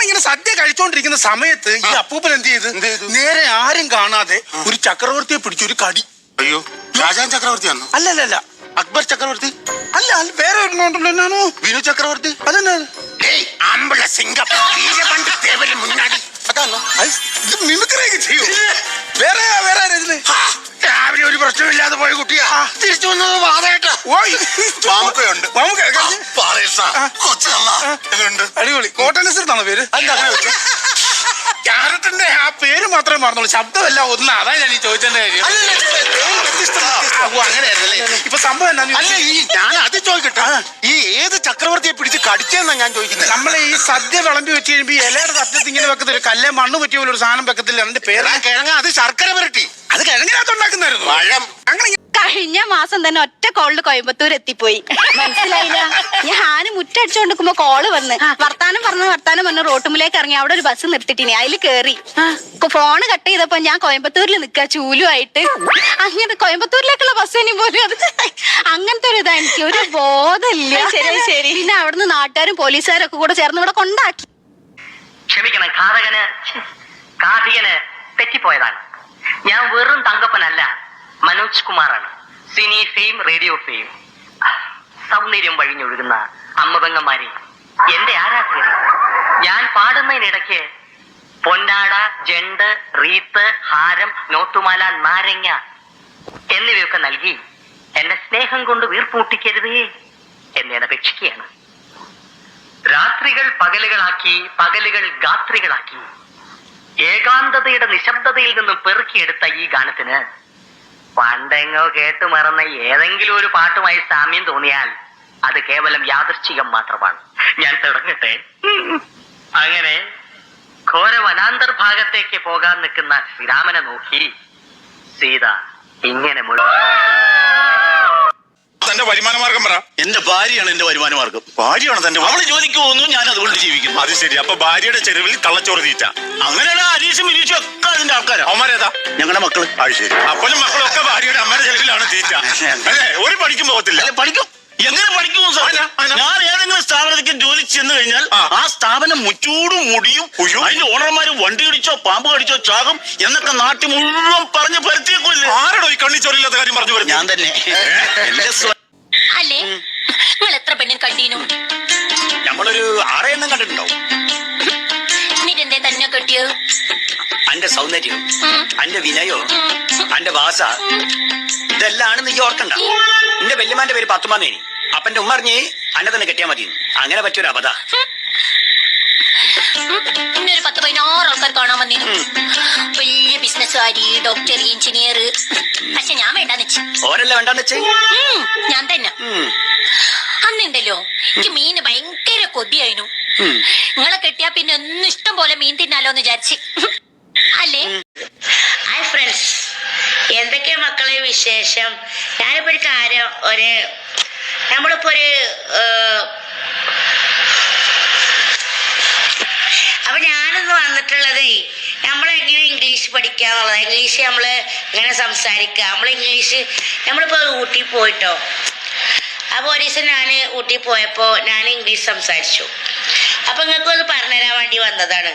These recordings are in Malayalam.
നമ്മളിങ്ങനെ സദ്യ കഴിച്ചോണ്ടിരിക്കുന്ന സമയത്ത് ഈ അപ്പൂപ്പൻ എന്ത് ചെയ്ത് നേരെ ആരും കാണാതെ ഒരു ചക്രവർത്തിയെ പിടിച്ചു ഒരു കടി. അയ്യോ, ഷാജഹാൻ ചക്രവർത്തിയാണോ? അല്ലല്ല, അക്ബർ ചക്രവർത്തി അല്ല, വേറെ ഒരെണ്ണമുണ്ടല്ലോ. എന്നാണോ വിനു ചക്രവർത്തി? അതെന്നാ ഇത് മിമിക്രിയൊക്കെ ചെയ്യൂ. വേറെ വേറെ ഇതില് രാവിലെ ഒരു പ്രശ്നമില്ലാതെ പോയ കുട്ടിയാ തിരിച്ചു വന്നത് വാതേട്ടാ. മാമുക്കയുണ്ട്. അടിപൊളി. കോട്ടൺ നസീറിനാണോ പേര്? അങ്ങനെ വെച്ചു. ക്യാരറ്റിന്റെ ആ പേര് മാത്രമേ മറന്നുള്ളൂ, ശബ്ദമല്ല ഒന്ന്. അതാ ഞാൻ ഈ ചോദിച്ചതിന്റെ കാര്യം. അങ്ങനെയായിരുന്നല്ലേ ഇപ്പൊ സംഭവം എന്നാ? അല്ല, ഞാൻ അത് ചോദിക്കട്ടെ, ഈ ഏത് ചക്രവർത്തിയെ പിടിച്ച് കടിച്ചെന്നാ ഞാൻ ചോദിക്കുന്നത്. നമ്മളെ ഈ സദ്യ വിളമ്പി വെച്ച് കഴിയുമ്പോ ഇലയുടെ തട്ടത്ത് ഇങ്ങനെ വെക്കത്തില്ല, ഒരു കല്ലേ മണ്ണ് പറ്റിയ പോലെ ഒരു സാധനം വെക്കത്തില്ല. അതിന്റെ പേര് കിഴങ്ങ. അത് ശർക്കര പുരട്ടി. അത് കിഴങ്ങിനകത്ത് ഉണ്ടാക്കുന്നായിരുന്നു. പഴം. അങ്ങനെ കഴിഞ്ഞ മാസം തന്നെ ഒറ്റ കോളില് കോയമ്പത്തൂർ എത്തിപ്പോയി. മനസ്സിലായില്ല. ഞാൻ മുറ്റടിച്ചോണ്ടിരിക്കുമ്പോ കോള് വന്ന് വർത്താനം പറഞ്ഞ് റോട്ടുമ്പിലേക്ക് ഇറങ്ങി. അവിടെ ഒരു ബസ് നിർത്തിട്ടിനി, അതിൽ കേറി. ഫോണ് കട്ട് ചെയ്തപ്പോ ഞാൻ കോയമ്പത്തൂരിൽ നിക്ക ചൂലുമായിട്ട്. അങ്ങനെ കോയമ്പത്തൂരിലേക്കുള്ള ബസ് ഇനി പോലും അത് അങ്ങനത്തെ ഒരു ഇതാ. എനിക്ക് ഒരു ബോധമില്ല. ശരി. പിന്നെ അവിടുന്ന് നാട്ടുകാരും പോലീസുകാരും ഒക്കെ കൂടെ ചേർന്ന് ഇവിടെ കൊണ്ടാക്കി. ക്ഷമിക്കണം, കാർത്തികന് തെറ്റിപ്പോയതാണ്. ഞാൻ വെറും തങ്കപ്പനല്ല, മനോജ് കുമാറാണ്. Cine fame, radio fame. സൗന്ദര്യം വഴിഞ്ഞൊഴുകുന്ന അമ്മപെങ്ങന്മാരെ, എന്റെ ആരാധകരെ, ഞാൻ പാടുന്നതിനിടയ്ക്ക് പൊന്നാട, ജണ്ട്, റീത്ത്, ഹാരം, നോട്ടുമാല, നാരങ്ങ എന്നിവയൊക്കെ നൽകി എന്നെ സ്നേഹം കൊണ്ട് വീർപ്പൂട്ടിക്കരുതേ എന്നെ അപേക്ഷിക്കുകയാണ്. രാത്രികൾ പകലുകളാക്കി, പകലുകൾ ഗാത്രികളാക്കി, ഏകാന്തതയുടെ നിശബ്ദതയിൽ നിന്നും പെറുക്കിയെടുത്ത ഈ ഗാനത്തിന് പണ്ടെങ്ങോ കേട്ടു മറന്ന ഏതെങ്കിലും ഒരു പാട്ടുമായി സാമ്യം തോന്നിയാൽ അത് കേവലം യാദൃശ്ചികം മാത്രമാണ്. ഞാൻ തുടങ്ങട്ടെ. അങ്ങനെ ഘോര വനാന്തർഭാഗത്തേക്ക് പോകാൻ നിൽക്കുന്ന ശ്രീരാമനെ നോക്കി സീത ഇങ്ങനെ തന്റെ വരുമാന മാർഗം പറ. എന്റെ ഭാര്യയാണ് എന്റെ വരുമാന മാർഗം. ഭാര്യയാണ് തന്റെ? അവള് ജോലിക്ക് പോകുന്നു, ഞാൻ അതുകൊണ്ട് ജീവിക്കുന്നു. അത് ശരി. അപ്പൊ ഭാര്യയുടെ ചെരുവിൽ കള്ളച്ചോറ് തീറ്റ. അങ്ങനെയാണ് അനീഷും മിനീഷും ഒക്കെ അതിന്റെ ആൾക്കാരാ. അവന്മാരേതാ? ഞങ്ങളുടെ മക്കള്. അത് ശരി. അപ്പോഴും മക്കളൊക്കെ ഭാര്യയുടെ അമ്മയുടെ ചെരുവിലാണ് തീറ്റ അല്ലേ? ഒരു പഠിക്കും പോകത്തില്ല. പഠിക്കും. എങ്ങനെ പഠിക്കുമോ സാർ? ഞാൻ ഏതെങ്കിലും സ്ഥാപനത്തേക്ക് ജോലി ചെന്ന് കഴിഞ്ഞാൽ ആ സ്ഥാപനം മുച്ചൂടും മുടിയും അതിന്റെ ഓണർമാര് വണ്ടി കടിച്ചോ പാമ്പ് കടിച്ചോ ചാകും എന്നൊക്കെ നാട്ടിൽ മുഴുവൻ പറഞ്ഞ് പരത്തിയേക്കൂല്ലേ? ആരോടോ ഈ കണ്ണി ചൊല്ലില്ലാത്ത കാര്യം പറഞ്ഞു വരുന്നത്? ഞാൻ തന്നെ. അല്ലേ, നിങ്ങൾ എത്ര പെണ്ണിന് കണ്ടീനു? നമ്മളൊരു 6 എണ്ണം കണ്ടിട്ടുണ്ടാവും. എന്നിട്ടെന്തേ തന്നെ കെട്ടിയത്? അന്റെ സൗന്ദര്യം, അന്റെ വിനയോ, അന്റെ ഭാഷ, ഇതെല്ലാം നീ ഓർക്കണ്ട. എന്റെ വല്യമാന്റെ പേര് പത്തുമാന്നേനി. അപ്പന്റെ ഉമ്മ അറിഞ്ഞ് അന്നെ തന്നെ കെട്ടിയാ മതി. അങ്ങനെ പറ്റിയൊരു അബദ്ധ. പിന്നെ ഒരു 10-16 ആൾക്കാർ കാണാൻ വന്നിരുന്നു. വലിയ ബിസിനസ്സുകാരി, ഡോക്ടർ, എഞ്ചിനീയർ. പക്ഷെ ഞാൻ വേണ്ടാന്ന് വെച്ചു. ഓരല്ല വേണ്ടാന്ന് വെച്ചേ? ഞാൻ തന്നെ. അന്നുണ്ടല്ലോ എനിക്ക് മീന് ഭയങ്കര കൊതിയായിരുന്നു. നിങ്ങളെ കെട്ടിയാ പിന്നെ ഒന്നും ഇഷ്ടം പോലെ മീൻ തിന്നാലോന്ന് വിചാരിച്ച്. അല്ലേ? ഹായ് ഫ്രണ്ട്സ്, എന്തൊക്കെയാ മക്കളെ വിശേഷം? ഞാനിപ്പോ ഒരു കാര്യം, നമ്മളിപ്പോ അപ്പൊ ഞാനിന്ന് വന്നിട്ടുള്ളത് നമ്മളെങ്ങനെ ഇംഗ്ലീഷ് പഠിക്കാന്നുള്ളത്. ഇംഗ്ലീഷ് നമ്മള് എങ്ങനെ സംസാരിക്കുക, നമ്മളിപ്പോ ഊട്ടി പോയിട്ടോ. അപ്പൊ ഒരു ദിവസം ഞാൻ ഊട്ടി പോയപ്പോ ഞാൻ ഇംഗ്ലീഷ് സംസാരിച്ചു. അപ്പൊ നിങ്ങൾക്ക് ഒന്ന് പറഞ്ഞുതരാൻ വേണ്ടി വന്നതാണ്.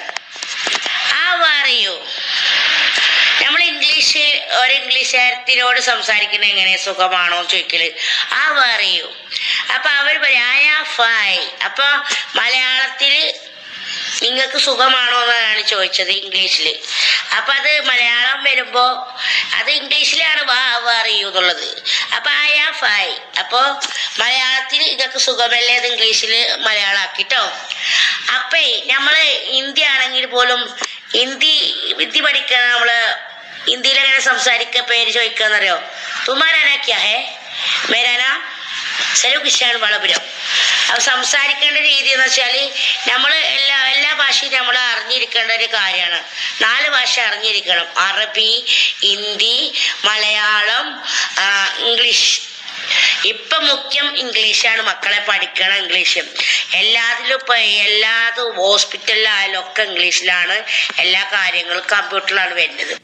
നമ്മൾ ഒരു ഇംഗ്ലീഷുകാരത്തിനോട് സംസാരിക്കുന്നത് എങ്ങനെ, സുഖമാണോ ചോദിക്കല്. പറയൂ. അപ്പൊ അവർ പറയും I am fine. അപ്പൊ മലയാളത്തില് നിങ്ങൾക്ക് സുഖമാണോ എന്നാണ് ചോദിച്ചത്, ഇംഗ്ലീഷില്. അപ്പൊ അത് മലയാളം വരുമ്പോ അത് ഇംഗ്ലീഷിലാണ് അറിയൂ എന്നുള്ളത്. അപ്പൊ I am fine. അപ്പൊ മലയാളത്തിൽ നിങ്ങൾക്ക് സുഖമല്ലേ, അത് ഇംഗ്ലീഷില് മലയാളം ആക്കിട്ടോ. അപ്പേ നമ്മള് ഹിന്ദി ആണെങ്കിൽ പോലും ഹിന്ദി പഠിക്കാൻ നമ്മള് ഹിന്ദിയിൽ എങ്ങനെ സംസാരിക്ക, പേര് ചോദിക്കാന്നറിയോ? തുമാരാനാ ക്യാ ഹേ, മേരാനാ സെലു കിഷാൻ വളപുരം. അപ്പൊ സംസാരിക്കേണ്ട രീതി എന്ന് വെച്ചാല് നമ്മള് എല്ലാ ഭാഷയും നമ്മൾ അറിഞ്ഞിരിക്കേണ്ട ഒരു കാര്യമാണ്. 4 ഭാഷ അറിഞ്ഞിരിക്കണം: അറബി, ഹിന്ദി, മലയാളം, ഇംഗ്ലീഷ്. ഇപ്പൊ മുഖ്യം ഇംഗ്ലീഷാണ്. മക്കളെ പഠിക്കണം ഇംഗ്ലീഷ്. എല്ലാതും ഹോസ്പിറ്റലിലായാലും ഒക്കെ ഇംഗ്ലീഷിലാണ് എല്ലാ കാര്യങ്ങളും, കമ്പ്യൂട്ടറിലാണ് വരുന്നത്.